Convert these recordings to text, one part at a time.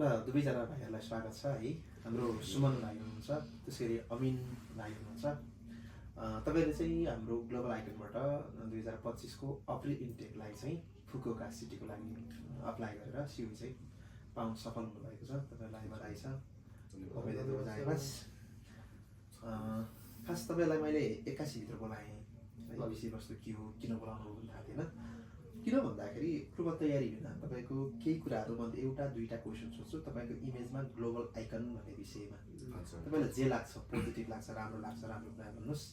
ल दुवैजना भाइहरूलाई स्वागत छ है। हाम्रो सुमन भाइ हुनुहुन्छ, त्यसरी अमिन भाइ हुनुहुन्छ। तपाईँले चाहिँ हाम्रो ग्लोबल आइकनबाट 2025 को अप्रिल इन्टेकलाई चाहिँ फुकुओका सिटीको लागि अप्लाई गरेर सिओ चाहिँ पाउन सफल हुनुभएको छ। तपाईँलाई बधाई छ। खास तपाईँलाई मैले 81 भित्र बोलाएँ। विषयवस्तु के हो, किन बोलाउनु हो थाहा थिएन। किन भन्दाखेरि पूर्व तयारी बिना तपाईँको केही कुराहरू मध्ये एउटा दुईटा क्वेसन सोध्छु तपाईँको इमेजमा ग्लोबल आइकन भन्ने विषयमा। तपाईँलाई जे लाग्छ, पोजिटिभ लाग्छ, राम्रो कुरा भन्नुहोस्,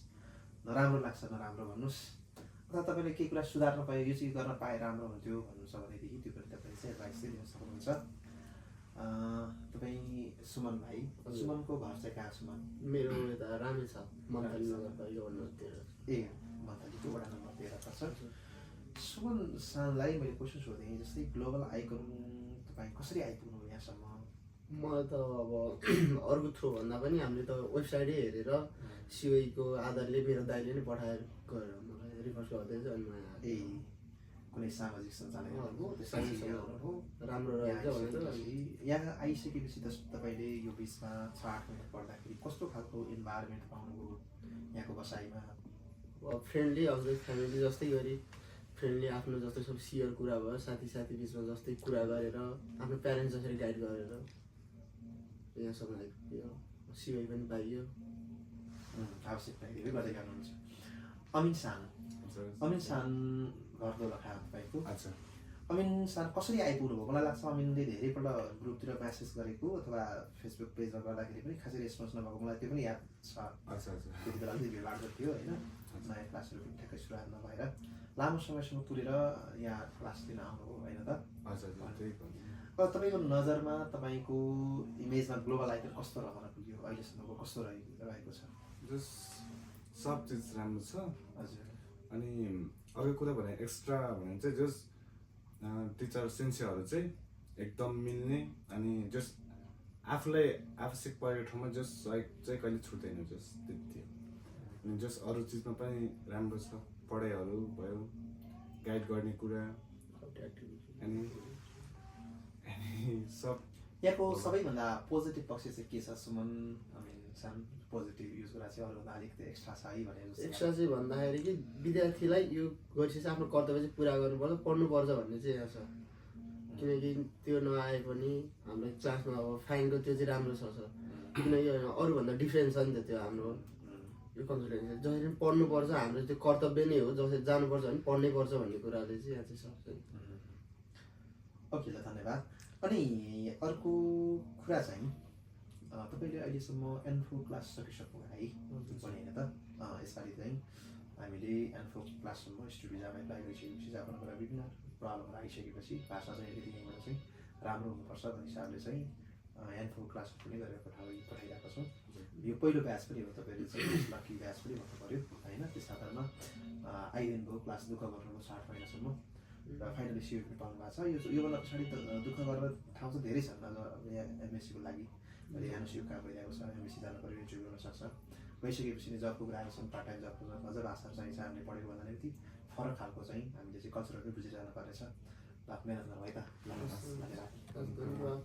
नराम्रो लाग्छ नराम्रो भन्नुहोस्, अथवा तपाईँले केही कुरा सुधार्न पाए, यो चाहिँ गर्न पाए राम्रो हुन्थ्यो भन्नुहुन्छ भनेदेखि त्यो पनि तपाईँले चाहिँ एडभाइस चाहिँ दिन सक्नुहुन्छ। तपाईँ सुमन भाइ, सुमनको घर चाहिँ कहाँ? सुमन मेरो यता रामै छ, मन्थली नगरपालिका वडा नम्बर 13। ए मन्थलीको वडा नम्बर 13 पर्छ। सुमन सानलाई मैले क्वेसन सोधेँ, जस्तै ग्लोबल आइकन तपाईँ कसरी आइपुग्नु यहाँसम्म? मलाई त अब अर्को थ्रु भन्दा पनि हामीले त वेबसाइटै हेरेर सिओईको आधारले मेरो दाइले नै पठाएर गएर मलाई रिफर गर्दैछ। अनि ए कुनै सामाजिक सञ्जालहरू राम्रो रहेछ भनेर यहाँ आइसकेपछि त तपाईँले यो बिचमा 6-8 महिना पढ्दाखेरि कस्तो खालको इन्भाइरोमेन्ट पाउनुभयो यहाँको बसाइमा? फ्रेन्डली हजुर फ्यामिली जस्तै गरी फ्रेन्डली आफ्नो जस्तै सब सियर कुरा भयो, साथी बिचमा जस्तै कुरा गरेर आफ्नो प्यारेन्ट्स जसरी गाइड गरेर यहाँसम्म आइपुग्यो। सिओई पनि पाइयो। आवश्यक धेरै गर्दै गर्नुहुन्छ। अमिन सान घर दोलखा तपाईँको। अमिन सान कसरी आइपुग्नु भयो? मलाई लाग्छ अमिनले धेरैपल्ट ग्रुपतिर म्यासेज गरेको अथवा फेसबुक पेजमा गर्दाखेरि पनि खासै रेस्पोन्स नभएको मलाई त्यो पनि याद छ। त्यति बेला अलिक भिडभाड थियो होइन, नयाँ क्लासहरू पनि ठ्याक्कै सुरुवात नभएर लामो समयसम्म पुरेर यहाँ क्लास लिन आउनुभयो होइन त? तपाईँको नजरमा तपाईँको इमेजमा ग्लोबल आइकन कस्तो रहन पुग्यो अहिलेसम्मको, कस्तो रहेको छ? सब चिज राम्रो छ। हजुर। अनि अर्को कुरा भने एक्स्ट्रा भने चाहिँ जस्ट टिचर सिन्सियरहरू चाहिँ एकदम मिल्ने, अनि जस्ट आफूलाई आवश्यक परेको ठाउँमा जस्ट सहयोग चाहिँ कहिले छुट्दैन, जस्ट त्यति। अनि जस्ट अरू चिजमा पनि राम्रो छ, पढाइहरू भयो, गाइड गर्ने कुरा, अनि सब। यहाँको सबैभन्दा पोजिटिभ पक्ष चाहिँ के छ सुमन? सान पोजिटिभ युज कुरा चाहिँ अरूभन्दा अलिकति एक्स्ट्रा छ है भनेर? एक्स्ट्रा चाहिँ भन्दाखेरि कि विद्यार्थीलाई यो गरिसकेपछि आफ्नो कर्तव्य चाहिँ पुरा गर्नुपर्छ, पढ्नुपर्छ भन्ने चाहिँ यहाँ छ। किनकि त्यो नआए पनि हाम्रो क्लासमा अब फाइनको त्यो चाहिँ राम्रो छ किनकि अरूभन्दा डिफ्रेन्स छ नि त त्यो हाम्रो यो कन्सल्टेन्सी। जसरी पनि पढ्नुपर्छ, हाम्रो त्यो कर्तव्य नै हो, जसरी जानुपर्छ भने पढ्नै पर्छ भन्ने कुराले चाहिँ यहाँ चाहिँ सक्छ। ओके ल, धन्यवाद। अनि अर्को कुरा चाहिँ तपाईँले अहिलेसम्म एन्फो क्लास सकिसक्नु है होइन त? यसपालि चाहिँ हामीले एन्फो क्लाससम्म स्टुडेन्ट भिजामा एप्लाई गरिसकेपछि जापानबाट विभिन्न प्रब्लमहरू आइसकेपछि भाषा चाहिँ यतिबाट चाहिँ राम्रो हुनुपर्छ भन्ने हिसाबले चाहिँ एन्फो क्लास पनि गरेर पठाइरहेको छौँ। यो पहिलो ब्याच पनि हो, तपाईँले चाहिँ लकी ब्याच पनि भन्नु पऱ्यो होइन? त्यस आधारमा आइदिनु भयो, क्लास दुःख गर्नुभयो 8 महिनासम्म र फाइनली सिओ पनि पाउनु भएको छ। योभन्दा पछाडि त दुःख गरेर ठाउँ चाहिँ धेरै छन्। अझ यहाँ एमएससीको लागि अहिले एनएसयू कहाँ भइरहेको छ, एमएससी जानु पऱ्यो, इन्टरभ्यू हुनसक्छ। भइसकेपछि नि जबको कुराहरू छन्, पार्ट टाइम जबको अझ भाषाहरू चाहिन्छ। हामीले पढेको भन्दा अलिकति फरक खालको चाहिँ हामीले चाहिँ कल्चरहरू बुझिरहनु पर्नेछ। ल मेहनत गर्नु है त। धन्यवाद।